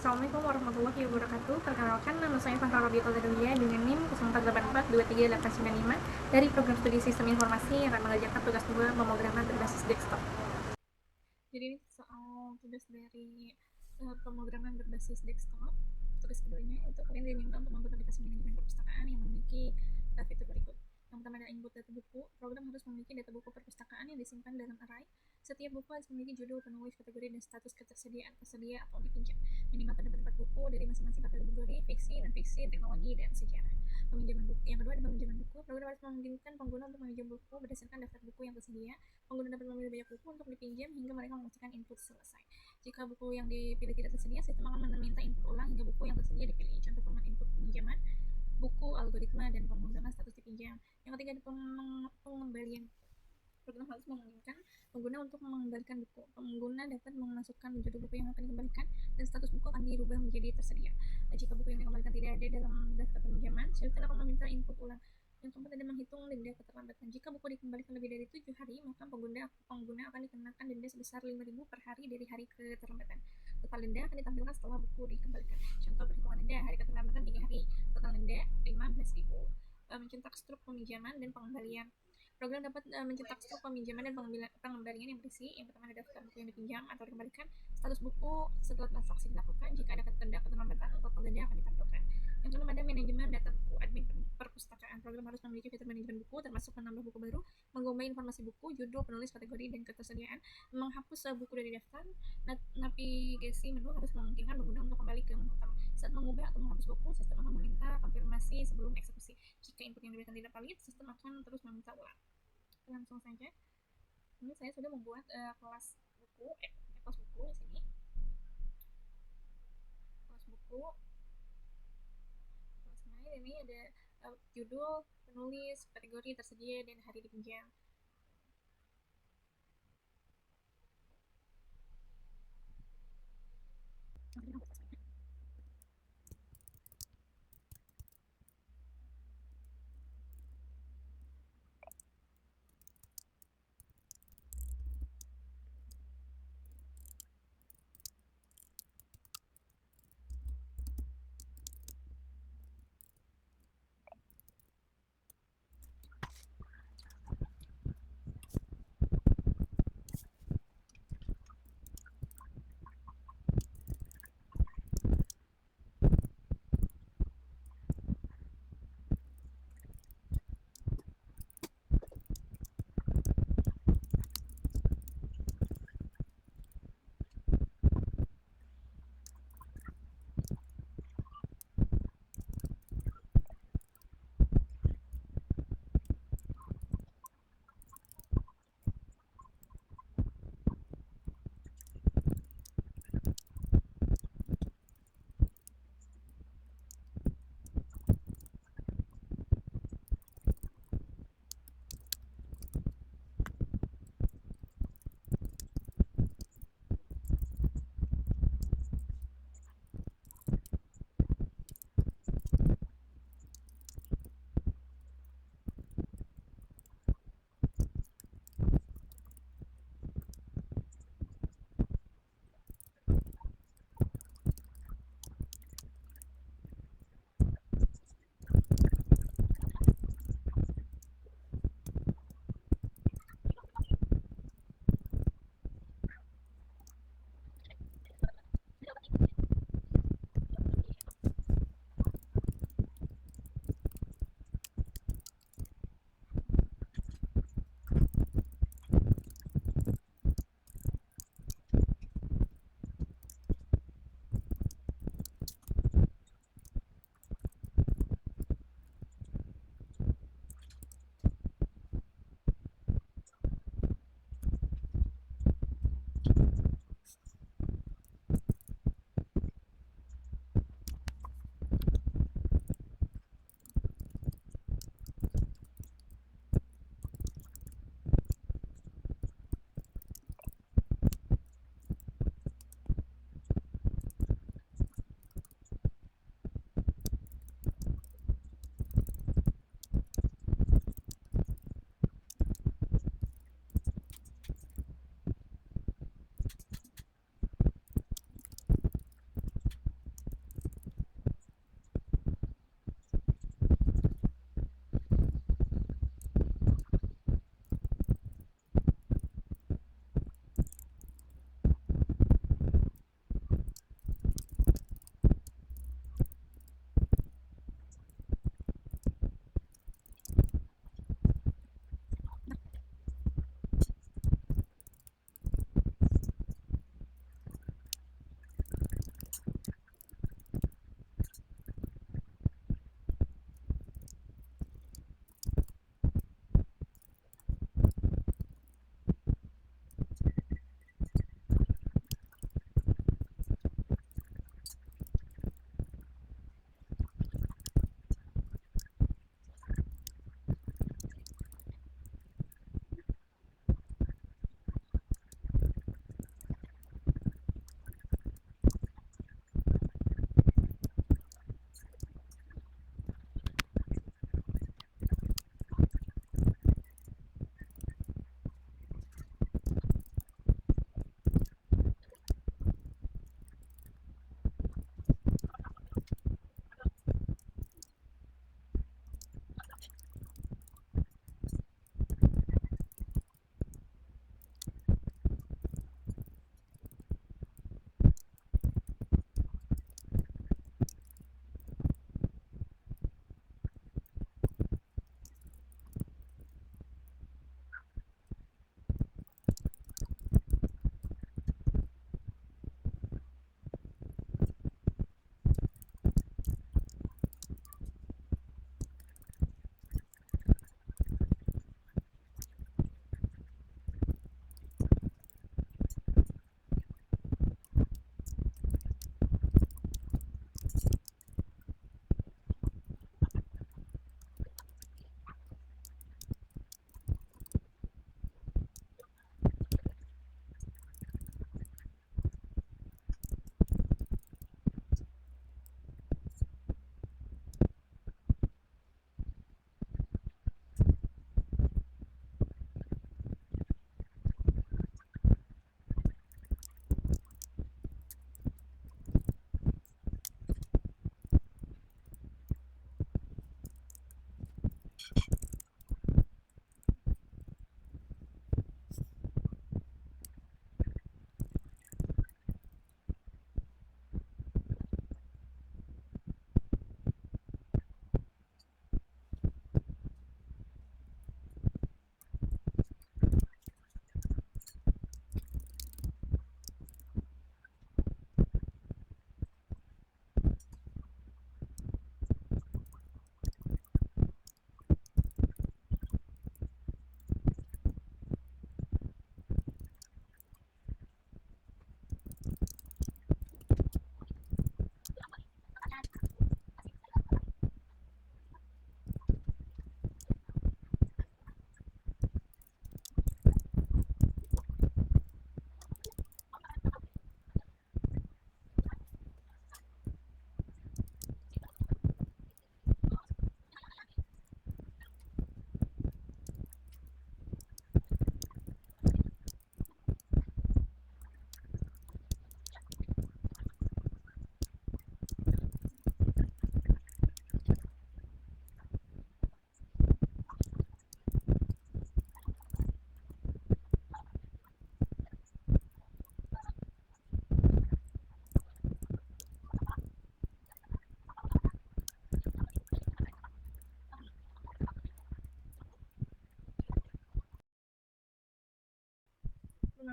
Assalamualaikum warahmatullahi wabarakatuh. Perkenalkan, nama saya Fahra Rabiatul Tadawiyah dengan NIM 04842385 dari Program Studi Sistem Informasi yang akan mengerjakan tugas 2 pemrograman berbasis desktop. Jadi ini soal tugas dari pemrograman berbasis desktop. Tugas keduanya itu kalian diminta untuk membuat aplikasi manajemen perpustakaan yang memiliki fitur berikut. Yang pertama adalah input data buku. Program harus memiliki data buku perpustakaan yang disimpan dalam array. Setiap buku harus memiliki judul, penulis, kategori, dan status ketersediaan, tersedia atau dipinjam. Minimal terdapat 4 buku dari masing-masing kategori, fiksi, non-fiksi, teknologi, dan sejarah. Peminjaman buku. Yang kedua adalah peminjaman buku. Program harus memungkinkan pengguna untuk meminjam buku berdasarkan daftar buku yang tersedia. Pengguna dapat memilih banyak buku untuk dipinjam hingga mereka mengerjakan input selesai. Jika buku yang dipilih tidak tersedia, sistem akan meminta input ulang hingga buku yang tersedia dipilih. Contoh format input peminjaman, buku, algoritma, dan pemrograman status dipinjam. Yang ketiga ada pengembalian. Program harus memungkinkan pengguna untuk mengembalikan buku. Pengguna dapat memasukkan judul buku yang akan dikembalikan dan status buku akan dirubah menjadi tersedia. Jika buku yang dikembalikan tidak ada dalam daftar peminjaman, sistem akan meminta input ulang. Yang keempat ada menghitung denda keterlambatan. Jika buku dikembalikan lebih dari 7 hari, maka pengguna akan dikenakan denda sebesar 5.000 per hari dari hari keterlambatan. Total denda akan ditampilkan setelah buku dikembalikan. Contoh perhitungan denda, hari keterlambatan 3 hari, total denda 15.000. Mencetak struk peminjaman dan pengembalian. Program dapat mencetak struk peminjaman dan pengembalian yang berisi yang pertama ada daftar buku yang dipinjam atau dikembalikan, status buku setelah transaksi dilakukan, jika ada tanda keterlambatan atau denda akan ditampilkan. Yang kedua ada manajemen data buku, admin perpustakaan. Program harus memiliki fitur manajemen buku, termasuk menambah buku baru, menggubah informasi buku, judul, penulis, kategori, dan ketersediaan, menghapus buku dari daftar. Navigasi menu harus memungkinkan pengguna untuk kembali ke menu utama. Saat mengubah atau menghapus buku, sistem akan meminta konfirmasi sebelum eksekusi. Jika input yang diberikan tidak valid, sistem akan terus meminta ulang. Langsung saja, ini saya sudah membuat kelas buku di sini. Kelas buku, kelasnya ini ada judul, penulis, kategori, tersedia, dan hari dipinjam.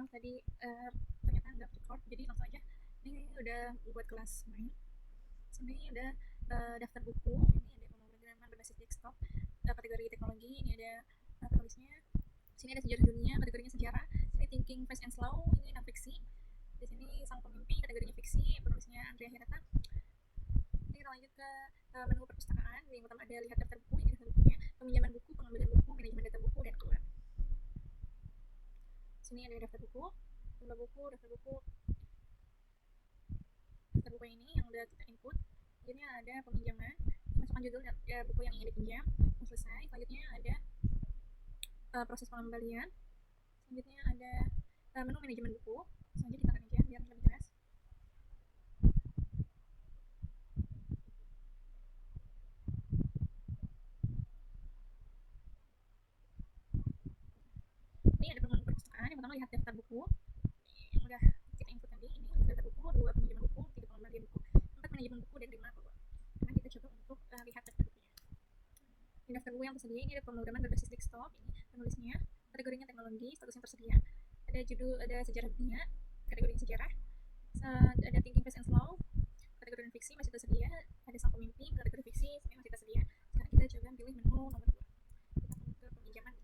maaf tadi ternyata nggak record, jadi langsung aja. Ini udah buat kelas main. Sebenarnya ada daftar buku, ini ada pemrograman berbasis desktop, kategori teknologi, ini ada penulisnya, sini ada sejarah dunia, kategorinya sejarah, sini thinking fast and slow, ini non-fiksi, di sini sang pemimpi, kategorinya fiksi, penulisnya Andrea Hirata. Ini kita lanjut ke menu perpustakaan. Yang pertama ada lihat daftar buku, ini daftar bukunya, peminjaman buku, pengambilan buku, manajemen data buku, dan keluar. Sini ada daftar buku, jumlah buku, daftar buku ini yang udah kita input. Selanjutnya ada peminjaman, masukkan judul ya, buku yang ingin dipinjam, selesai. Selanjutnya ada proses pengembalian. Selanjutnya ada menu manajemen buku. Selanjutnya kita akan aja biar lebih jelas. Ini ada menu perpustakaan. Yang pertama lihat daftar buku yang udah kita input tadi. Ini lihat daftar buku, 2 peminjaman buku, 3 pengembalian buku, 4 manajemen buku, dan 5 keluar. Nah, kita coba untuk lihat daftar bukunya. Di daftar buku yang tersedia ini ada pemrograman berbasis desktop, ini penulisnya, kategorinya teknologi, status yang tersedia, ada judul, ada sejarah dunia, kategori sejarah, ada thinking fast and slow, kategori fiksi masih tersedia, ada sang pemimpi, kategori fiksi masih tersedia. Sekarang kita coba pilih menu nomor 2, kita ke peminjaman.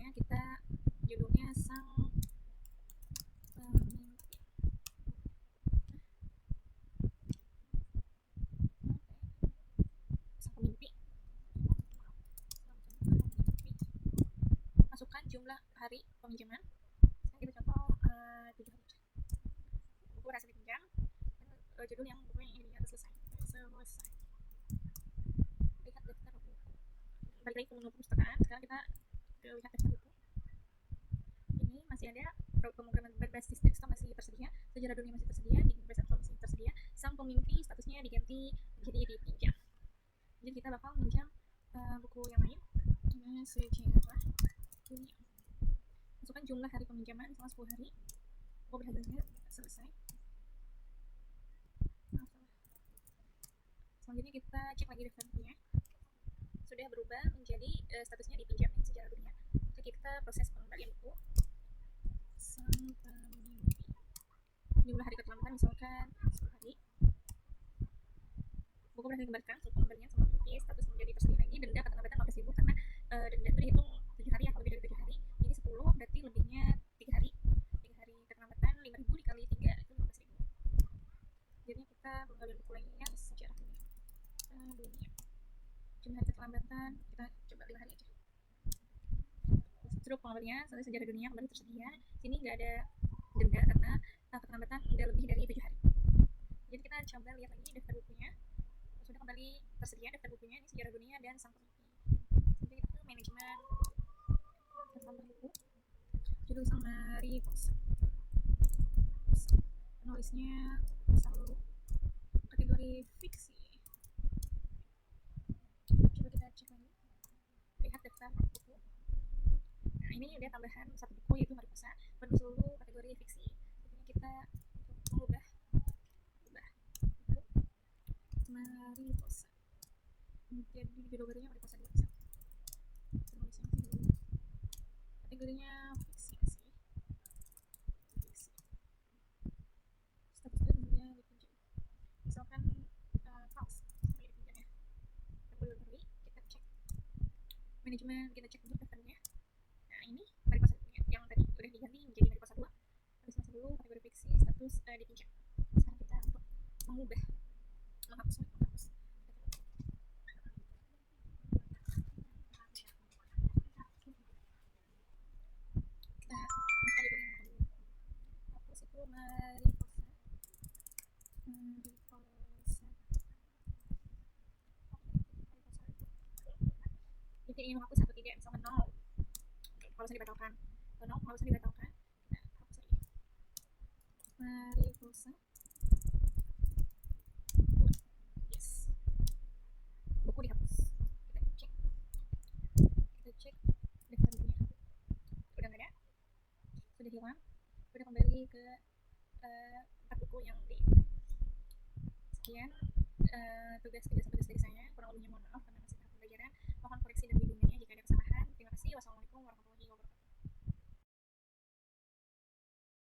Ya, kita judulnya sang pemimpi. Masukkan jumlah hari peminjaman. Sekarang kita contoh 7 hari. Buku berhasil dipinjam, judul yang buku yang ini atas selesai. Lihat daftar buku. Balik lagi ke menu perpustakaan. Sekarang kita lihat daftar buku. Ini masih ada pemrograman berbasis desktop masih tersedia, sejarah dunia masih tersedia, thinking fast and slow masih tersedia, sang pemimpi statusnya diganti jadi dipinjam. Jadi kita bakal minjam buku yang lain. Ini sejarah dunia. Masukkan jumlah hari peminjaman selama 10 hari. Buku berhasilnya selesai. Selanjutnya kita cek lagi daftar bukunya. Sudah berubah menjadi statusnya dipinjam, sejarah dunia. Jadi kita proses pengembalian buku. Sang pemimpi. Jumlah hari keterlambatan misalkan 10 hari. Buku berhasil dikembalikan, pengembalian sang pemimpi, status menjadi tersedia lagi. Denda keterlambatan 15.000 karena denda itu dihitung 7 hari atau lebih dari 7 hari. Jadi 10 berarti lebihnya 3 hari. 3 hari keterlambatan 5.000 dikali 3 itu 15.000. Jadi kita pengembalian buku lagi ya, sejarah dunia. Jumlah hari keterlambatan kita coba 5 hari aja. Seluruh pengembalian sejarah dunia kembali tersedia. Sini nggak ada denda karena keterlambatan udah lebih dari 7 hari. Jadi kita coba lihat lagi daftar bukunya. Sudah kembali tersedia daftar bukunya, ini sejarah dunia dan sang pemimpi. Jadi itu manajemen daftar buku. Judul sang Mariposa. Penulisnya selalu kategori fiksi. Coba kita cek lagi. Lihat daftar buku. Nah, ini ada tambahan satu buku yaitu Mariposa, penuh seluruh kategori fiksi. Jadi kita mengubah buku Mariposa. Jadi judul barunya Mariposa 2. Penulisnya masih dulu. Kategorinya fiksi masih. Fiksi. Statusnya tentunya dipinjam. Misalkan false dipinjamnya. Kita beri, kita cek manajemen, kita cek untuk daftarnya. Nah, ini Mariposa yang tadi udah diganti menjadi Mariposa 2. Mariposa dulu kategori fiksi, status dipinjam. Sekarang kita untuk menghapus. Hapus itu Mariposa. Jadi ini menghapus atau tidak, misalkan 0 kalau bisa dibatalkan, kalau 0 kalau bisa dibatalkan, kita hapus lagi. Mariposa. Yes. Buku dihapus. Kita cek daftar bukunya. Udah nggak ada, sudah hilang, udah kembali ke 4 buku yang di. Sekian tugas dari saya, kurang lebihnya mohon maaf karena masih tahap pembelajaran.